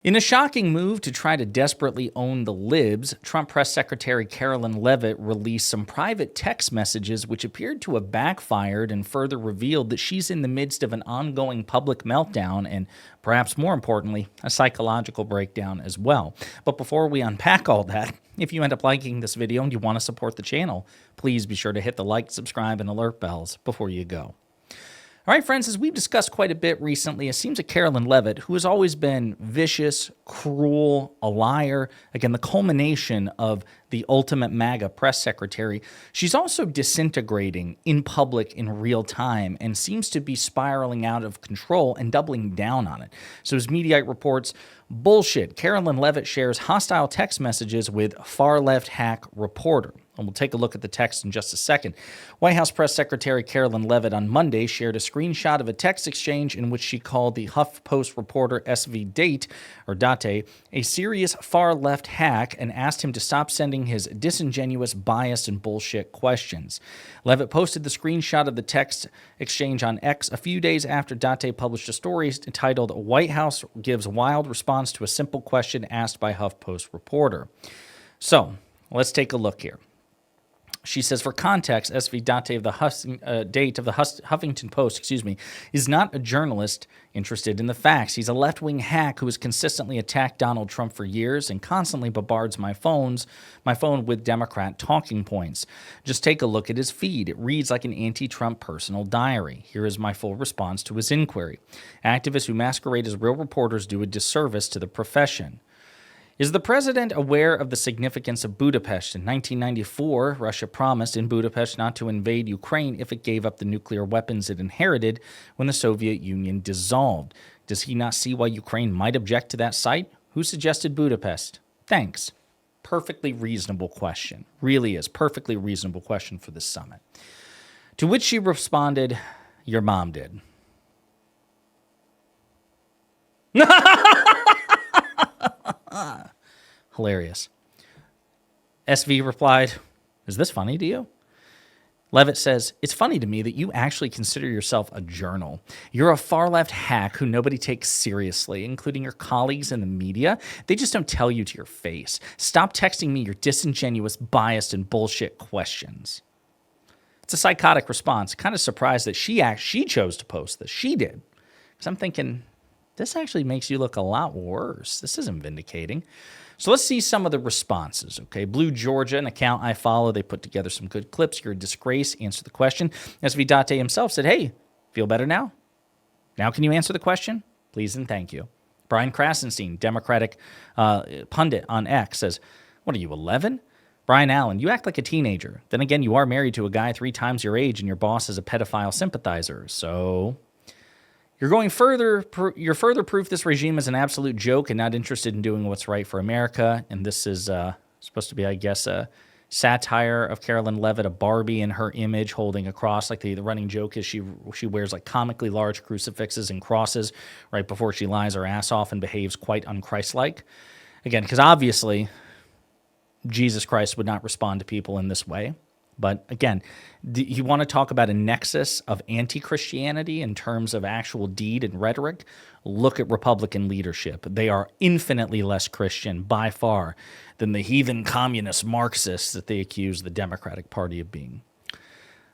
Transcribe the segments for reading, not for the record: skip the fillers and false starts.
In a shocking move to try to desperately own the libs, Trump Press Secretary Karoline Leavitt released some private text messages which appeared to have backfired and further revealed that she's in the midst of an ongoing public meltdown and, perhaps more importantly, a psychological breakdown as well. But before we unpack all that, if you end up liking this video and you want to support the channel, please be sure to hit the like, subscribe, and alert bells before you go. All right, friends, as we've discussed quite a bit recently, it seems that Karoline Leavitt, who has always been vicious, cruel, a liar, again, the culmination of the ultimate MAGA press secretary, she's also disintegrating in public in real time and seems to be spiraling out of control and doubling down on it. So as Mediaite reports, bullshit, Karoline Leavitt shares hostile text messages with far-left hack reporter. And we'll take a look at the text in just a second. White House Press Secretary Karoline Leavitt on Monday shared a screenshot of a text exchange in which she called the HuffPost reporter SV Date, or Date, a serious far-left hack and asked him to stop sending his disingenuous, biased, and bullshit questions. Leavitt posted the screenshot of the text exchange on X a few days after Date published a story titled "White House Gives Wild Response to a Simple Question Asked by HuffPost Reporter." So, let's take a look here. She says, for context, SV Date of the Huffington Post, is not a journalist interested in the facts. He's a left-wing hack who has consistently attacked Donald Trump for years and constantly bombards my phone with Democrat talking points. Just take a look at his feed. It reads like an anti-Trump personal diary. Here is my full response to his inquiry. Activists who masquerade as real reporters do a disservice to the profession. Is the president aware of the significance of Budapest? In 1994, Russia promised in Budapest not to invade Ukraine if it gave up the nuclear weapons it inherited when the Soviet Union dissolved. Does he not see why Ukraine might object to that site? Who suggested Budapest? Thanks. Perfectly reasonable question. Really is. Perfectly reasonable question for this summit. To which she responded, your mom did. Hilarious. SV replied, is this funny to you? Leavitt says, it's funny to me that you actually consider yourself a journal. You're a far-left hack who nobody takes seriously, including your colleagues in the media. They just don't tell you to your face. Stop texting me your disingenuous, biased, and bullshit questions. It's a psychotic response. Kind of surprised that she chose to post this. She did. Because I'm thinking, this actually makes you look a lot worse. This isn't vindicating. So let's see some of the responses, okay? Blue Georgia, an account I follow, they put together some good clips. You're a disgrace. Answer the question. SV Date himself said, hey, feel better now? Now can you answer the question? Please and thank you. Brian Krasenstein, Democratic pundit on X, says, what are you, 11? Brian Allen, you act like a teenager. Then again, you are married to a guy 3 times your age and your boss is a pedophile sympathizer, so... You're further proof this regime is an absolute joke and not interested in doing what's right for America. And this is supposed to be, I guess, a satire of Karoline Leavitt, a Barbie in her image holding a cross. Like the running joke is she wears like comically large crucifixes and crosses right before she lies her ass off and behaves quite unchristlike. Again, because obviously Jesus Christ would not respond to people in this way. But again, you want to talk about a nexus of anti-Christianity in terms of actual deed and rhetoric? Look at Republican leadership. They are infinitely less Christian by far than the heathen communist Marxists that they accuse the Democratic Party of being.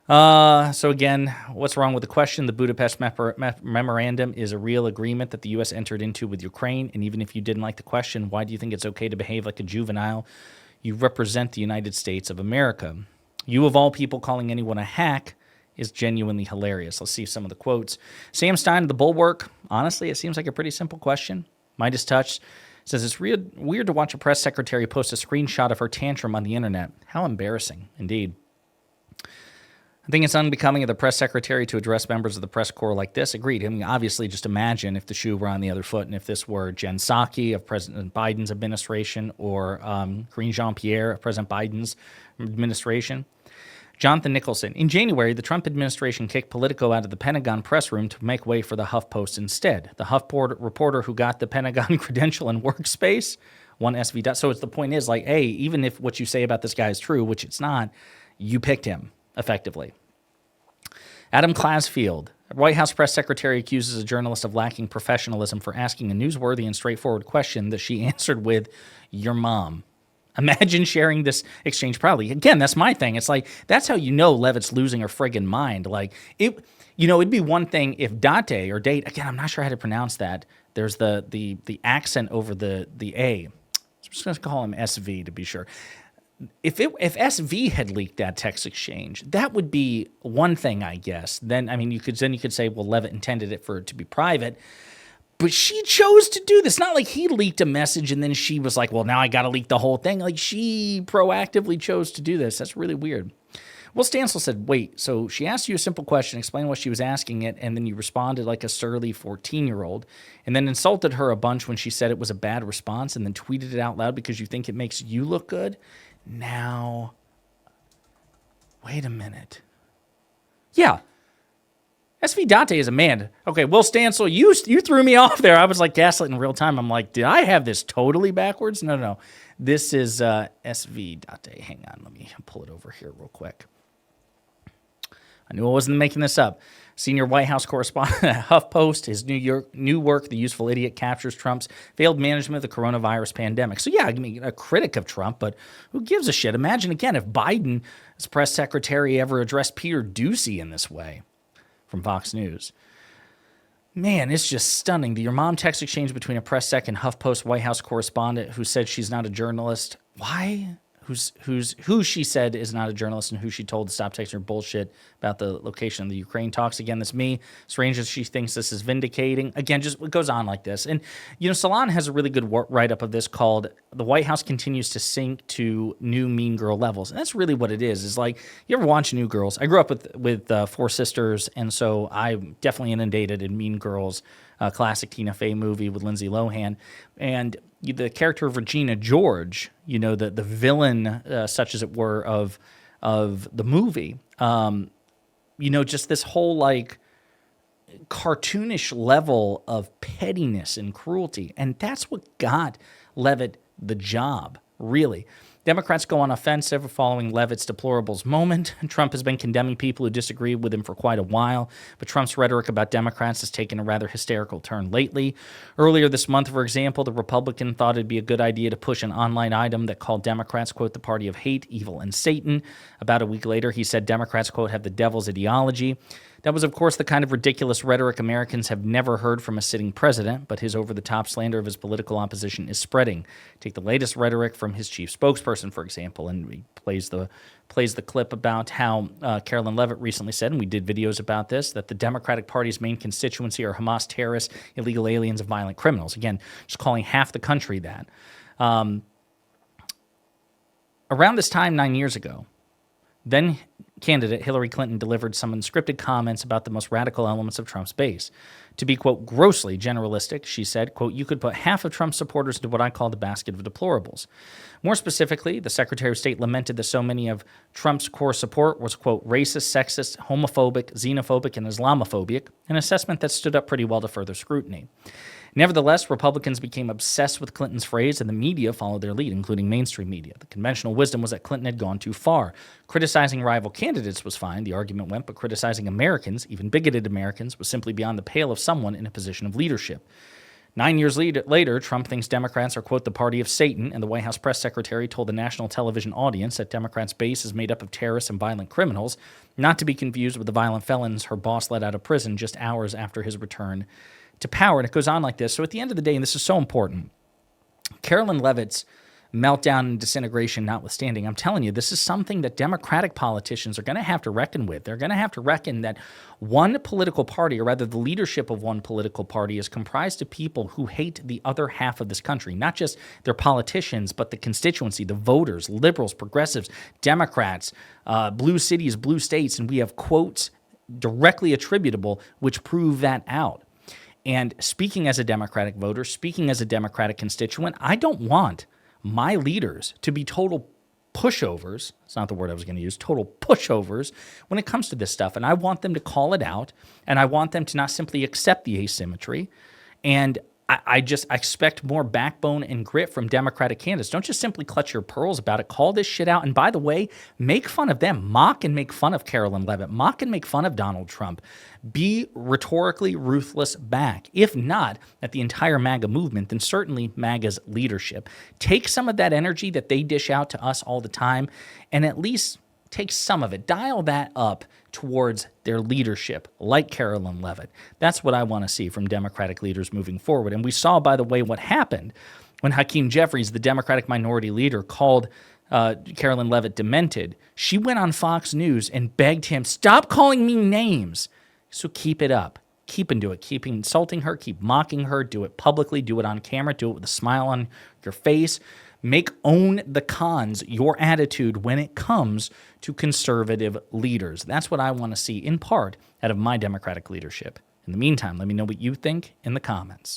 So again, what's wrong with the question? The Budapest Memorandum is a real agreement that the U.S. entered into with Ukraine. And even if you didn't like the question, why do you think it's okay to behave like a juvenile? You represent the United States of America. You, of all people, calling anyone a hack is genuinely hilarious. Let's see some of the quotes. Sam Stein of The Bulwark. Honestly, it seems like a pretty simple question. Midas Touch says, it's weird to watch a press secretary post a screenshot of her tantrum on the internet. How embarrassing, indeed. I think it's unbecoming of the press secretary to address members of the press corps like this. Agreed. I mean, obviously, just imagine if the shoe were on the other foot and if this were Jen Psaki of President Biden's administration or Karine Jean-Pierre of President Biden's administration. Jonathan Nicholson. In January, the Trump administration kicked Politico out of the Pentagon press room to make way for the HuffPost instead. The HuffPost reporter who got the Pentagon credential and workspace, one SV. So the point is, like, hey, even if what you say about this guy is true, which it's not, you picked him effectively. Adam Klasfield White House press secretary accuses a journalist of lacking professionalism for asking a newsworthy and straightforward question that she answered with, "Your mom." Imagine sharing this exchange proudly. Again, that's my thing. It's like, that's how you know Leavitt's losing her friggin' mind. Like, it'd be one thing if Date or Date, again, I'm not sure how to pronounce that. There's the accent over the A. I'm just going to call him SV to be sure. If SV had leaked that text exchange, that would be one thing, I guess. Then, I mean, you could say, well, Leavitt intended it for it to be private. But she chose to do this. Not like he leaked a message and then she was like, well, now I got to leak the whole thing. Like, she proactively chose to do this. That's really weird. Well, Stansel said, wait, so she asked you a simple question, explained what she was asking it, and then you responded like a surly 14-year-old, and then insulted her a bunch when she said it was a bad response, and then tweeted it out loud because you think it makes you look good? Now, wait a minute. Yeah. SV Date is a man. Okay, Will Stansel, you threw me off there. I was like gaslit in real time. I'm like, did I have this totally backwards? No. This is SV Date. Hang on, let me pull it over here real quick. I knew I wasn't making this up. Senior White House correspondent at HuffPost, his new work, The Useful Idiot, captures Trump's failed management of the coronavirus pandemic. So yeah, I mean, a critic of Trump, but who gives a shit? Imagine, again, if Biden's press secretary ever addressed Peter Doocy in this way. From Fox News. Man, it's just stunning. The Your Mom text exchange between a press sec and HuffPost White House correspondent who said she's not a journalist. Why? Who she said is not a journalist and who she told to stop texting her bullshit about the location of the Ukraine talks. Again, that's me. Strange that she thinks this is vindicating. Again, just it goes on like this. And, Salon has a really good write-up of this called The White House Continues to Sink to New Mean Girl Levels. And that's really what it is. It's like, you ever watch New Girls? I grew up with four sisters, and so I'm definitely inundated in Mean Girls, classic Tina Fey movie with Lindsay Lohan. And the character of Regina George, the villain, such as it were, of the movie, just this whole like cartoonish level of pettiness and cruelty. And that's what got Leavitt the job, really. Democrats go on offensive following Leavitt's deplorables moment. Trump has been condemning people who disagree with him for quite a while, but Trump's rhetoric about Democrats has taken a rather hysterical turn lately. Earlier this month, for example, the Republican thought it'd be a good idea to push an online item that called Democrats, quote, the party of hate, evil, and Satan. About a week later, he said Democrats, quote, have the devil's ideology. That was, of course, the kind of ridiculous rhetoric Americans have never heard from a sitting president, but his over-the-top slander of his political opposition is spreading. Take the latest rhetoric from his chief spokesperson, for example, and he plays the clip about how Karoline Leavitt recently said, and we did videos about this, that the Democratic Party's main constituency are Hamas terrorists, illegal aliens, and violent criminals. Again, just calling half the country that. Around this time 9 years ago, then candidate Hillary Clinton delivered some unscripted comments about the most radical elements of Trump's base. To be, quote, grossly generalistic, she said, quote, you could put half of Trump's supporters into what I call the basket of deplorables. More specifically, the Secretary of State lamented that so many of Trump's core support was, quote, racist, sexist, homophobic, xenophobic, and Islamophobic, an assessment that stood up pretty well to further scrutiny. Nevertheless, Republicans became obsessed with Clinton's phrase, and the media followed their lead, including mainstream media. The conventional wisdom was that Clinton had gone too far. Criticizing rival candidates was fine, the argument went, but criticizing Americans, even bigoted Americans, was simply beyond the pale of someone in a position of leadership. 9 years later, Trump thinks Democrats are, quote, the party of Satan, and the White House press secretary told the national television audience that Democrats' base is made up of terrorists and violent criminals, not to be confused with the violent felons her boss let out of prison just hours after his return to power. And it goes on like this. So at the end of the day, and this is so important, Karoline Leavitt's meltdown and disintegration notwithstanding, I'm telling you, this is something that Democratic politicians are going to have to reckon with. They're going to have to reckon that one political party, or rather the leadership of one political party, is comprised of people who hate the other half of this country, not just their politicians, but the constituency, the voters, liberals, progressives, Democrats, blue cities, blue states, and we have quotes directly attributable which prove that out. And speaking as a Democratic voter, speaking as a Democratic constituent, I don't want my leaders to be total pushovers. It's not the word I was going to use, total pushovers when it comes to this stuff. And I want them to call it out, and I want them to not simply accept the asymmetry. And I expect more backbone and grit from Democratic candidates. Don't just simply clutch your pearls about it. Call this shit out. And by the way, make fun of them. Mock and make fun of Karoline Leavitt. Mock and make fun of Donald Trump. Be rhetorically ruthless back. If not at the entire MAGA movement, then certainly MAGA's leadership. Take some of that energy that they dish out to us all the time and at least take some of it, dial that up towards their leadership, like Karoline Leavitt. That's what I want to see from Democratic leaders moving forward. And we saw, by the way, what happened when Hakeem Jeffries, the Democratic minority leader, called Karoline Leavitt demented. She went on Fox News and begged him, stop calling me names. So keep it up. Keep into it. Keep insulting her. Keep mocking her. Do it publicly. Do it on camera. Do it with a smile on your face. Make own the cons your attitude when it comes to conservative leaders. That's what I want to see in part out of my Democratic leadership. In the meantime, let me know what you think in the comments.